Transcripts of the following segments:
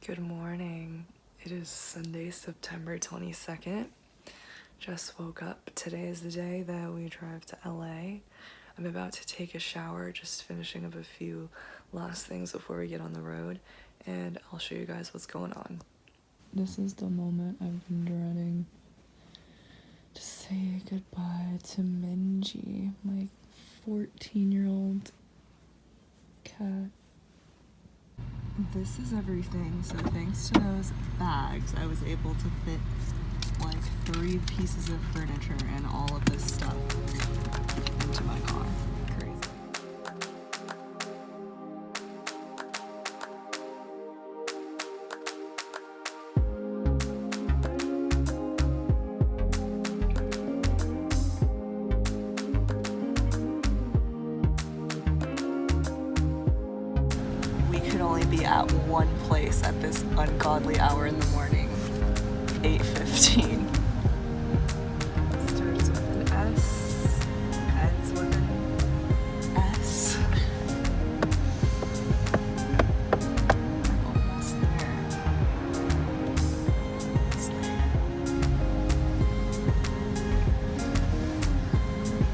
Good morning. It is Sunday, September 22nd. Just woke up. Today is the day that we drive to LA. I'm about to take a shower, just finishing up a few last things before we get on the road, and I'll show you guys what's going on. This is the moment I've been dreading. To say goodbye to Minji, my 14-year-old cat. This is everything, so thanks to those bags, I was able to fit like 3 pieces of furniture and all of this stuff into my car. Crazy. Only be at one place at this ungodly hour in the morning. 8:15. Starts with an S, ends with an S. I'm almost there.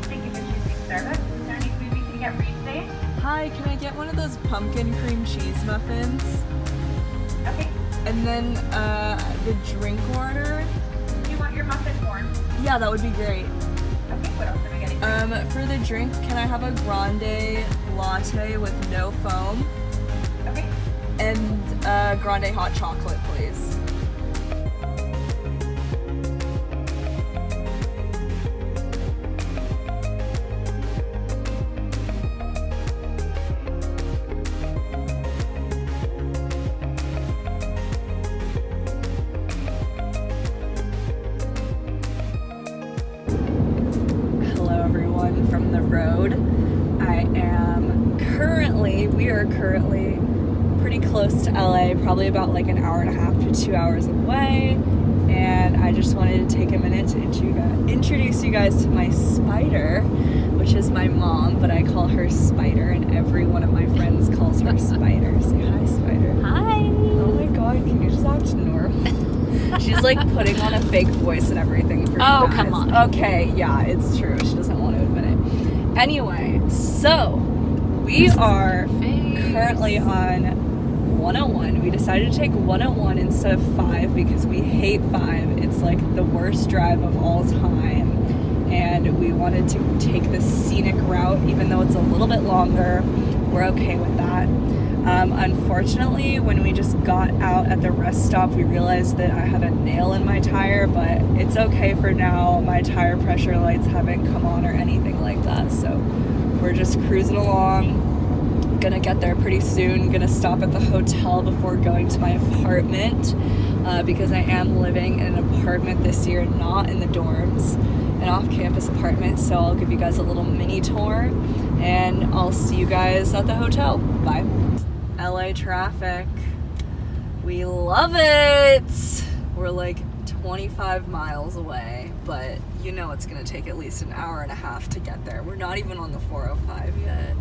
Thank you for choosing service. Is there any food we can get for you today? Hi, can I get one of those pumpkin cream cheese muffins? Okay. And then the drink order? Do you want your muffin warm? Yeah, that would be great. Okay, what else am I getting? For the drink, can I have a grande latte with no foam? Okay. And grande hot chocolate, please. From the road. We are currently pretty close to LA, probably about like an hour and a half to 2 hours away, and I just wanted to take a minute to introduce you guys to my spider, which is my mom, but I call her Spider, and every one of my friends calls her Spider. Say hi, Spider. Hi! Oh my god, can you just act normal? She's like putting on a fake voice and everything for you guys. Come on. Okay, yeah, it's true. She doesn't want to admit it. Anyway, so we are currently on 101. We decided to take 101 instead of 5 because we hate 5. It's like the worst drive of all time. And we wanted to take the scenic route, even though it's a little bit longer. We're okay with that. Unfortunately, when we just got out at the rest stop, we realized that I have a nail in my tire, but it's okay for now. My tire pressure lights haven't come on or anything like that, so we're just cruising along. Gonna get there pretty soon. Gonna stop at the hotel before going to my apartment because I am living in an apartment this year, not in the dorms, an off-campus apartment, so I'll give you guys a little mini tour and I'll see you guys at the hotel. Bye. LA traffic. We love it! We're like 25 miles away, but you know it's gonna take at least an hour and a half to get there. We're not even on the 405 yet.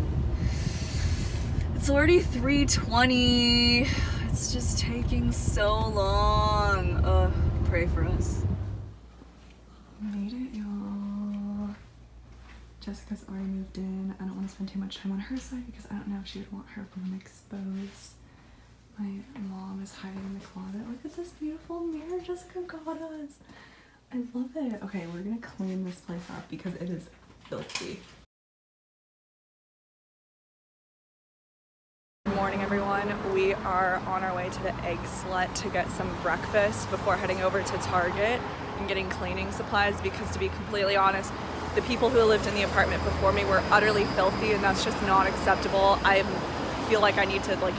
It's already 3:20. It's just taking so long. Ugh, pray for us. Made it, y'all. Jessica's already moved in. I don't want to spend too much time on her side because I don't know if she would want her room exposed. My mom is hiding in the closet. Look at this beautiful mirror Jessica got us. I love it. Okay, we're gonna clean this place up because it is filthy. Good morning, everyone. We are on our way to the Egg Slut to get some breakfast before heading over to Target and getting cleaning supplies because, to be completely honest, the people who lived in the apartment before me were utterly filthy, and that's just not acceptable. I feel like I need to like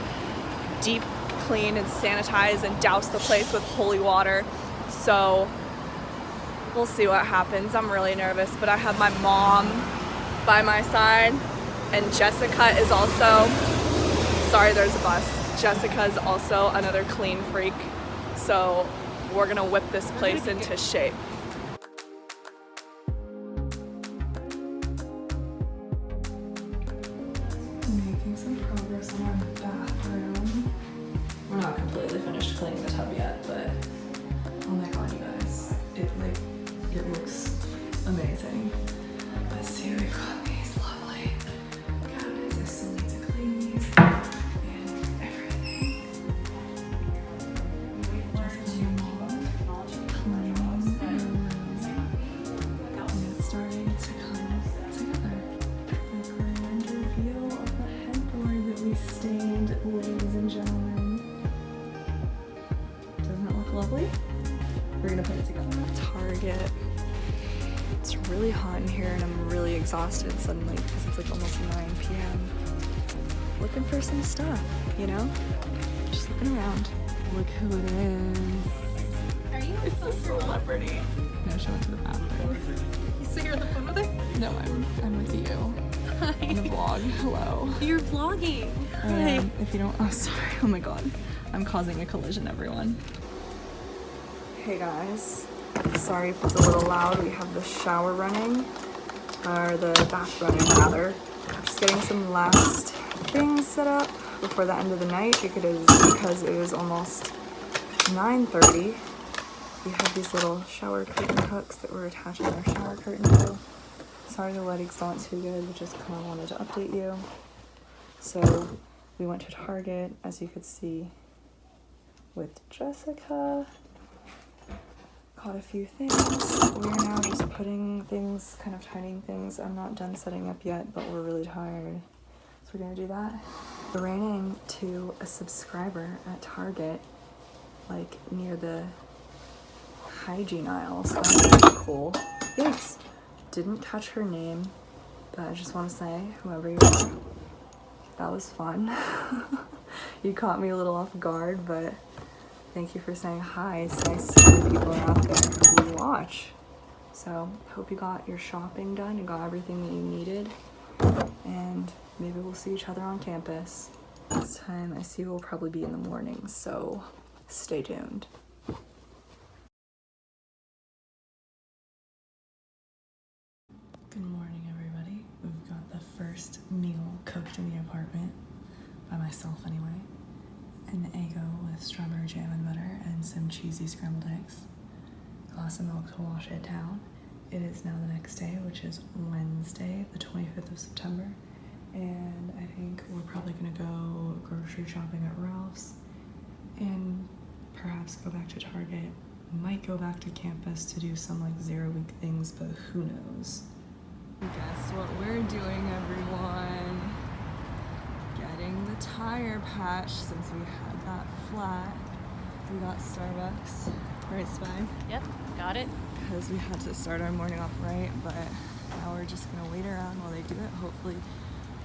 deep clean and sanitize and douse the place with holy water. So we'll see what happens. I'm really nervous, but I have my mom by my side, and Jessica is also, sorry, there's a bus. Jessica is also another clean freak. So we're gonna whip this place into shape. Making some progress on our bathroom. We're not completely finished cleaning the tub yet, but oh my god, you guys, it looks amazing. Let's see, we've got these lovely cabinets. I still need to clean these and everything. And it's starting to come together. A grand reveal of the headboard that we stained, ladies and gentlemen. Doesn't it look lovely? We're gonna put it together. Target. It's really hot in here and I'm really exhausted suddenly because it's like almost 9 p.m. Looking for some stuff, you know? Just looking around. Look who it is. Are you? It's a celebrity. No, she went to the bathroom. So you're on the phone with her? No, I'm with you. Hi. On the vlog. Hello. You're vlogging. Hi. If you don't, oh sorry. Oh my god. I'm causing a collision, everyone. Hey guys. Sorry if it's a little loud. We have the shower running, or the bath running rather. Just getting some last things set up before the end of the night because it was almost 9:30. We have these little shower curtain hooks that we're attaching our shower curtain to. Sorry the lighting's not too good, but just kind of wanted to update you. So we went to Target, as you could see, with Jessica. Got a few things. We're now just putting things, kind of tidying things. I'm not done setting up yet, but we're really tired. So we're gonna do that. We ran into a subscriber at Target, like near the hygiene aisle, so that was pretty cool. Yes, didn't catch her name, but I just want to say, whoever you are, that was fun. You caught me a little off guard, but thank you for saying hi. It's nice to see people out there who watch. So, hope you got your shopping done and got everything that you needed. And maybe we'll see each other on campus. This time I see we'll probably be in the morning, so stay tuned. Good morning, everybody. We've got the first meal cooked in the apartment, by myself anyway. An Eggo with strawberry jam and butter and some cheesy scrambled eggs. Glass of milk to wash it down. It is now the next day, which is Wednesday, the 25th of September. And I think we're probably gonna go grocery shopping at Ralph's and perhaps go back to Target. Might go back to campus to do some like 0-week things, but who knows? Guess what we're doing, everyone? Getting the tire patch since we had that flat. We got Starbucks, right, Spy? Yep, got it. Because we had to start our morning off right, but now we're just gonna wait around while they do it. Hopefully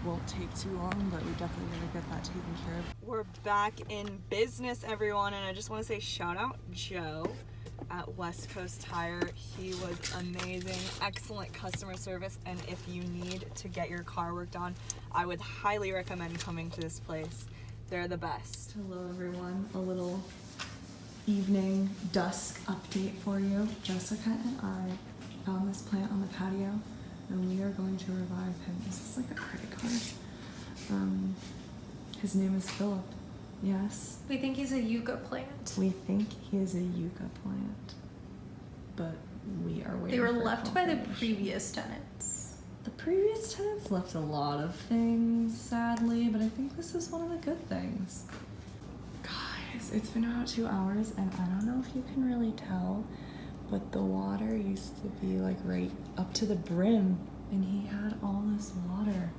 won't take too long, but we definitely gonna get that taken care of. We're back in business, everyone, and I just want to say shout out Joe at West Coast Tire. He was amazing, excellent customer service, and if you need to get your car worked on, I would highly recommend coming to this place. They're the best. Hello everyone, a little evening dusk update for you. Jessica and I found this plant on the patio and we are going to revive him. Is this like a credit card? His name is Philip. Yes. We think he's a yucca plant. We think he is a yucca plant, but we are waiting. They were for left by the confirmation. previous tenants. The previous tenants left a lot of things, sadly, but I think this is one of the good things. Guys, it's been about 2 hours, and I don't know if you can really tell, but the water used to be like right up to the brim, and he had all this water.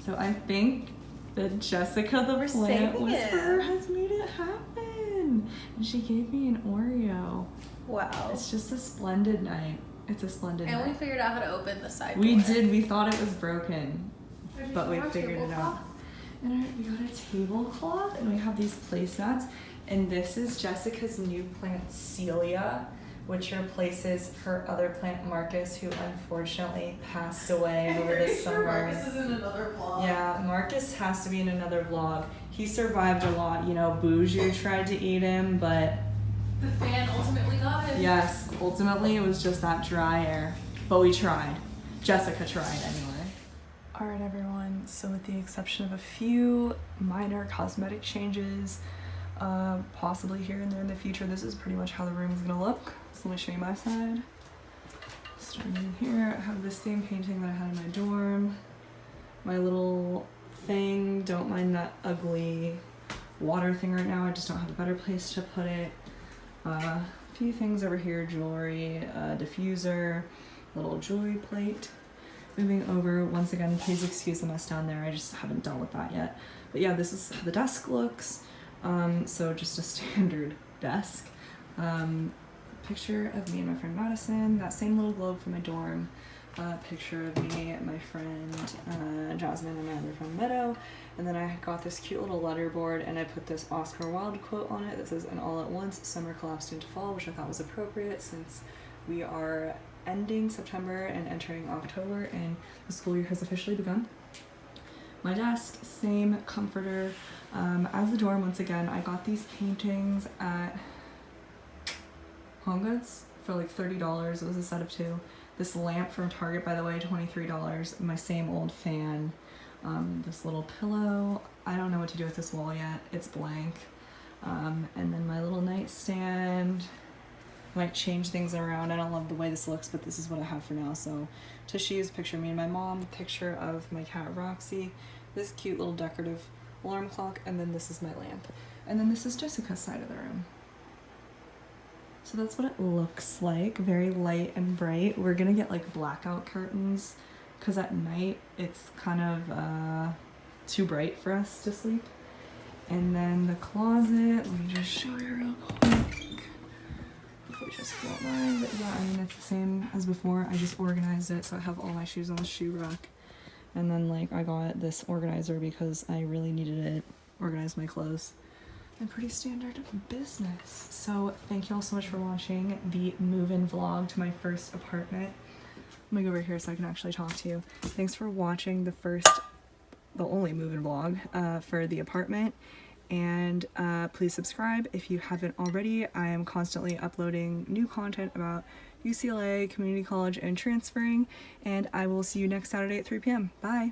So I think that Jessica the plant whisperer has made it happen. And she gave me an Oreo. Wow. It's just a splendid night. It's a splendid night. And we figured out how to open the side We door. did. We thought it was broken, but we figured it out. Tablecloth? And we got a tablecloth, and we have these placemats. And this is Jessica's new plant, Celia, which replaces her other plant, Marcus, who unfortunately passed away over the summer. Marcus is in another vlog. Yeah, Marcus has to be in another vlog. He survived a lot. You know, Bougie tried to eat him, but The fan ultimately got him. yes, ultimately it was just that dry air. But we tried. Jessica tried anyway. Alright everyone, so with the exception of a few minor cosmetic changes, possibly here and there in the future. This is pretty much how the room is gonna look. So let me show you my side. Starting in here, I have this same painting that I had in my dorm. My little thing, don't mind that ugly water thing right now, I just don't have a better place to put it. A few things over here, jewelry, diffuser, little jewelry plate. Moving over, once again, please excuse the mess down there, I just haven't dealt with that yet. But yeah, this is how the desk looks. So just a standard desk. Picture of me and my friend Madison, that same little globe from my dorm. Picture of me, my friend Jasmine, and my other friend Meadow. And then I got this cute little letterboard and I put this Oscar Wilde quote on it that says, "And all at once, summer collapsed into fall," which I thought was appropriate since we are ending September and entering October and the school year has officially begun. My desk, same comforter. As the dorm, once again, I got these paintings at HomeGoods for like $30. It was a set of 2. This lamp from Target, by the way, $23. My same old fan. This little pillow. I don't know what to do with this wall yet. It's blank. And then my little nightstand. Might change things around. I don't love the way this looks, but this is what I have for now. So tissues, picture of me and my mom, picture of my cat Roxy, this cute little decorative alarm clock, and then this is my lamp. And then this is Jessica's side of the room. So that's what it looks like, very light and bright. We're gonna get like blackout curtains because at night it's kind of too bright for us to sleep. And then the closet, let me just show you real quick. Hopefully just won't mind, but yeah, I mean it's the same as before. I just organized it so I have all my shoes on the shoe rack. And then like I got this organizer because I really needed it, organize my clothes. And pretty standard business. So thank you all so much for watching the move-in vlog to my first apartment. Let me go over here so I can actually talk to you. Thanks for watching the only move-in vlog for the apartment. And please subscribe if you haven't already. I am constantly uploading new content about UCLA, community college, and transferring. And I will see you next Saturday at 3 p.m. Bye!